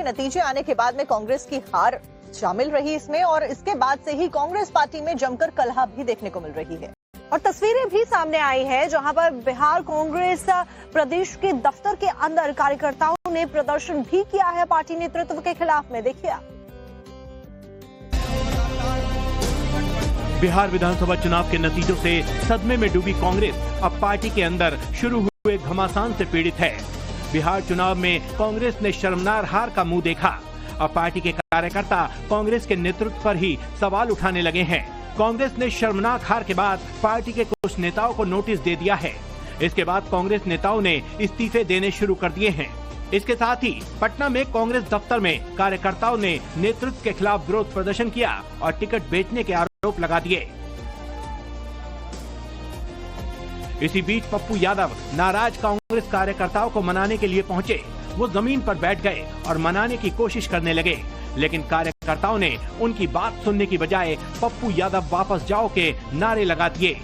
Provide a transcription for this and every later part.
नतीजे आने के बाद में कांग्रेस की हार शामिल रही इसमें, और इसके बाद से ही कांग्रेस पार्टी में जमकर कलह भी देखने को मिल रही है। और तस्वीरें भी सामने आई है जहां पर बिहार कांग्रेस प्रदेश के दफ्तर के अंदर कार्यकर्ताओं ने प्रदर्शन भी किया है पार्टी नेतृत्व के खिलाफ में। देखिए बिहार विधानसभा चुनाव के नतीजों से सदमे में डूबी कांग्रेस अब पार्टी के अंदर शुरू हुए घमासान से पीड़ित है। बिहार चुनाव में कांग्रेस ने शर्मनाक हार का मुंह देखा। अब पार्टी के कार्यकर्ता कांग्रेस के नेतृत्व पर ही सवाल उठाने लगे हैं। कांग्रेस ने शर्मनाक हार के बाद पार्टी के कुछ नेताओं को नोटिस दे दिया है। इसके बाद कांग्रेस नेताओं ने इस्तीफे देने शुरू कर दिए हैं। इसके साथ ही पटना में कांग्रेस दफ्तर में कार्यकर्ताओं ने नेतृत्व के खिलाफ विरोध प्रदर्शन किया और टिकट बेचने के आरोप लगा दिए। इसी बीच पप्पू यादव नाराज कांग्रेस कार्यकर्ताओं को मनाने के लिए पहुंचे। वो जमीन पर बैठ गए और मनाने की कोशिश करने लगे, लेकिन कार्यकर्ताओं ने उनकी बात सुनने की बजाय पप्पू यादव वापस जाओ के नारे लगा दिए।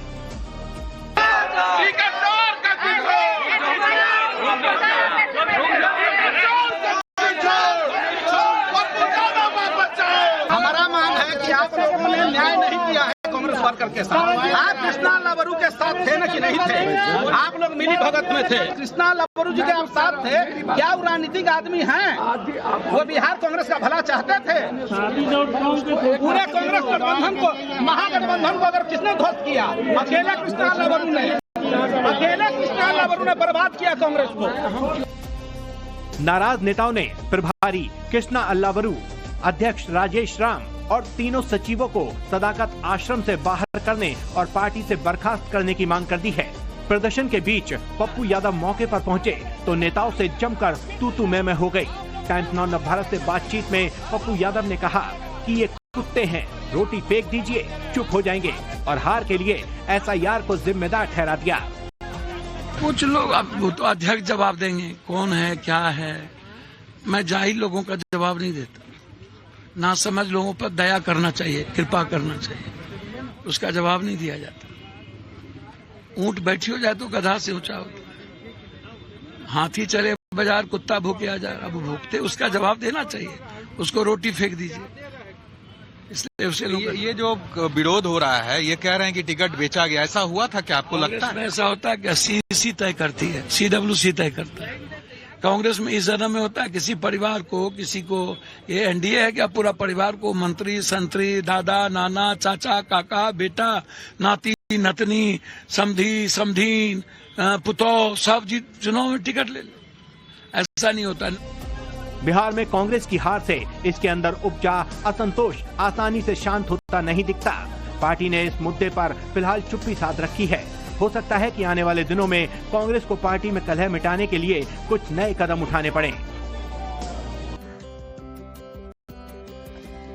हमारा मांग है कि आप लोगों ने न्याय नहीं किया है कांग्रेस वर्कर के साथ। आप कृष्णा लवरू के साथ थे न कि नहीं थे? आप लोग मिली भगत में थे। कृष्णा लवरू जी के आप साथ थे। क्या वो राजनीतिक आदमी हैं? वो बिहार कांग्रेस का भला चाहते थे? पूरे कांग्रेस गठबंधन को, महागठबंधन को अगर किसने ध्वस्त किया? अकेले कृष्णा लवरू ने, अकेले कृष्णा लवरू ने बर्बाद किया कांग्रेस को। नाराज नेताओं ने प्रभारी कृष्णा अल्लावरू, अध्यक्ष राजेश राम और तीनों सचिवों को सदाकत आश्रम से बाहर करने और पार्टी से बर्खास्त करने की मांग कर दी है। प्रदर्शन के बीच पप्पू यादव मौके पर पहुंचे तो नेताओं से जमकर तू मैं हो गई। टाइम्स नाउ नवभारत से बातचीत में पप्पू यादव ने कहा कि ये कुत्ते हैं, रोटी फेंक दीजिए, चुप हो जाएंगे, और हार के लिए SIR को जिम्मेदार ठहरा दिया। कुछ लोग अब वो तो अध्यक्ष जवाब देंगे, कौन है क्या है। मैं जाहिल लोगों का जवाब नहीं देता। ना समझ लोगों पर दया करना चाहिए, कृपा करना चाहिए, उसका जवाब नहीं दिया जाता। ऊंट बैठी हो जाए तो गधा से ऊंचा होता। हाथी चले बाजार, कुत्ता भूखे आ जाए, अब भूखते, उसका जवाब देना चाहिए। उसको रोटी फेंक दीजिए। इसलिए उसे ये जो विरोध हो रहा है, ये कह रहे हैं कि टिकट बेचा गया, ऐसा हुआ था क्या? आपको लगता है ऐसा होता है? क्या CC तय करती है, CWC तय करता है। कांग्रेस में इस जन्म में होता है किसी परिवार को, किसी को, ये NDA है क्या? पूरा परिवार को मंत्री, संतरी, दादा, नाना, चाचा, काका, बेटा, नाती, नतनी, समधी, समधीन, पुतौ, सब जी चुनाव में टिकट ले लो। ऐसा नहीं होता। बिहार में कांग्रेस की हार से इसके अंदर उपजा असंतोष आसानी से शांत होता नहीं दिखता। पार्टी ने इस मुद्दे पर फिलहाल चुप्पी साध रखी है। हो सकता है कि आने वाले दिनों में कांग्रेस को पार्टी में कलह मिटाने के लिए कुछ नए कदम उठाने पड़े।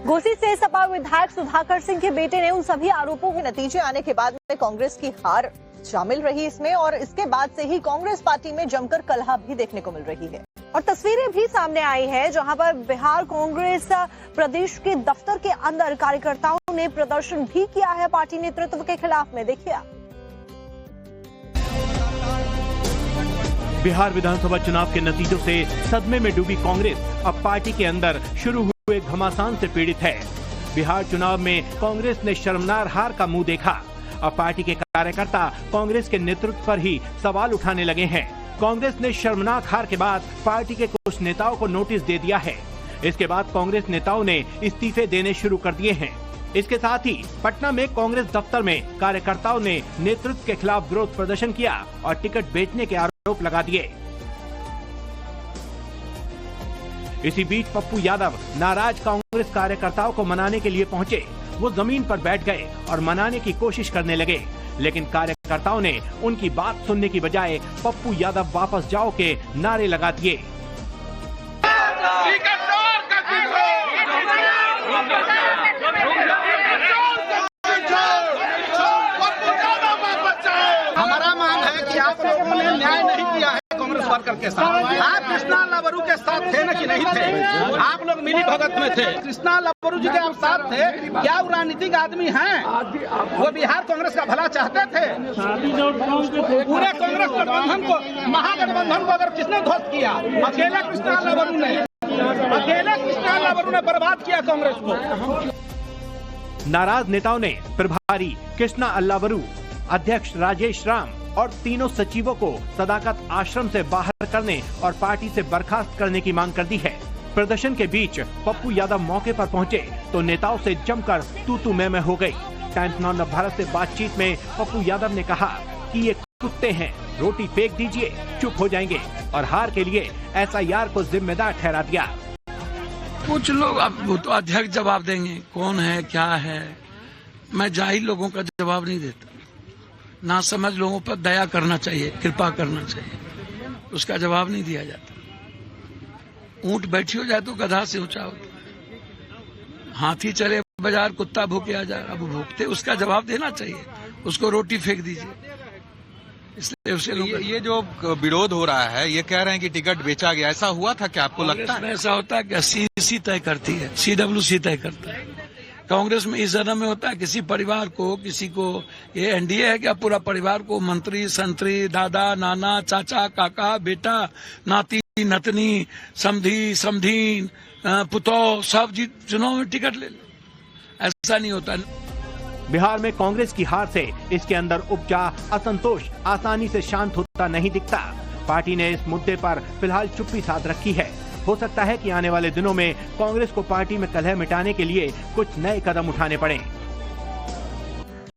घोसी से सपा विधायक सुधाकर सिंह के बेटे ने उन सभी आरोपों के नतीजे आने के बाद में कांग्रेस की हार शामिल रही इसमें, और इसके बाद से ही कांग्रेस पार्टी में जमकर कलह भी देखने को मिल रही है। और तस्वीरें भी सामने आई है जहां पर बिहार कांग्रेस प्रदेश के दफ्तर के अंदर कार्यकर्ताओं ने प्रदर्शन भी किया है पार्टी नेतृत्व के खिलाफ में। देखिए बिहार विधानसभा चुनाव के नतीजों से सदमे में डूबी कांग्रेस अब पार्टी के अंदर शुरू हुए घमासान से पीड़ित है। बिहार चुनाव में कांग्रेस ने शर्मनाक हार का मुंह देखा। अब पार्टी के कार्यकर्ता कांग्रेस के नेतृत्व पर ही सवाल उठाने लगे हैं। कांग्रेस ने शर्मनाक हार के बाद पार्टी के कुछ नेताओं को नोटिस दे दिया है। इसके बाद कांग्रेस नेताओं ने इस्तीफे देने शुरू कर दिए हैं। इसके साथ ही पटना में कांग्रेस दफ्तर में कार्यकर्ताओं ने नेतृत्व के खिलाफ विरोध प्रदर्शन किया और टिकट बेचने के आरोप लगा दिए। इसी बीच पप्पू यादव नाराज कांग्रेस कार्यकर्ताओं को मनाने के लिए पहुंचे। वो जमीन पर बैठ गए और मनाने की कोशिश करने लगे, लेकिन कार्यकर्ताओं ने उनकी बात सुनने की बजाय पप्पू यादव वापस जाओ के नारे लगा दिए। हमारा मांग है कि आप लोगों ने न्याय नहीं किया है कांग्रेस वर्कर के साथ। आप कृष्णा लवरू के साथ थे न कि नहीं थे? आप लोग मिली भगत में थे। कृष्णा लवरू जी के आप साथ थे। क्या वो राजनीतिक आदमी हैं? वो बिहार कांग्रेस का भला चाहते थे? पूरे कांग्रेस गठबंधन को, महागठबंधन को अगर किसने ध्वस्त किया? अकेले कृष्णा लवरू ने, अकेले कृष्णा लावरू ने बर्बाद किया कांग्रेस को। नाराज नेताओं ने प्रभारी कृष्णा अल्लावरू, अध्यक्ष राजेश राम और तीनों सचिवों को सदाकत आश्रम से बाहर करने और पार्टी से बर्खास्त करने की मांग कर दी है। प्रदर्शन के बीच पप्पू यादव मौके पर पहुंचे तो नेताओं से जमकर तू मैं हो गई। टाइम्स नाउ भारत से बातचीत में पप्पू यादव ने कहा कि ये कुत्ते हैं, रोटी फेंक दीजिए, चुप हो जाएंगे, और हार के लिए एसआईआर को जिम्मेदार ठहरा दिया। कुछ लोग अब वो तो अध्यक्ष जवाब देंगे, कौन है क्या है। मैं जाहिल लोगों का जवाब नहीं देता। ना समझ लोगों पर दया करना चाहिए, कृपा करना चाहिए, उसका जवाब नहीं दिया जाता। ऊंट बैठी हो जाए तो गधा से ऊंचा होता है। हाथी चले बाजार, कुत्ता भूखे आ जाए, अब भूखते, उसका जवाब देना चाहिए। उसको रोटी फेंक दीजिए। इसलिए उसे ये जो विरोध हो रहा है, ये कह रहे हैं कि टिकट बेचा गया, ऐसा हुआ था क्या? आपको लगता है ऐसा होता है क्या? सीसी तय करती है, CWC तय करता है। कांग्रेस में इस जन्म में होता है किसी परिवार को, किसी को, ये एनडीए है क्या? पूरा परिवार को मंत्री संतरी, दादा नाना, चाचा काका, बेटा नाती नतनी, समधी समधीन, पुतौ, सब जी चुनाव में टिकट ले ले। ऐसा नहीं होता। बिहार में कांग्रेस की हार से इसके अंदर उपजा असंतोष आसानी से शांत होता नहीं दिखता। पार्टी ने इस मुद्दे पर फिलहाल चुप्पी साध रखी है। हो सकता है कि आने वाले दिनों में कांग्रेस को पार्टी में कलह मिटाने के लिए कुछ नए कदम उठाने पड़े।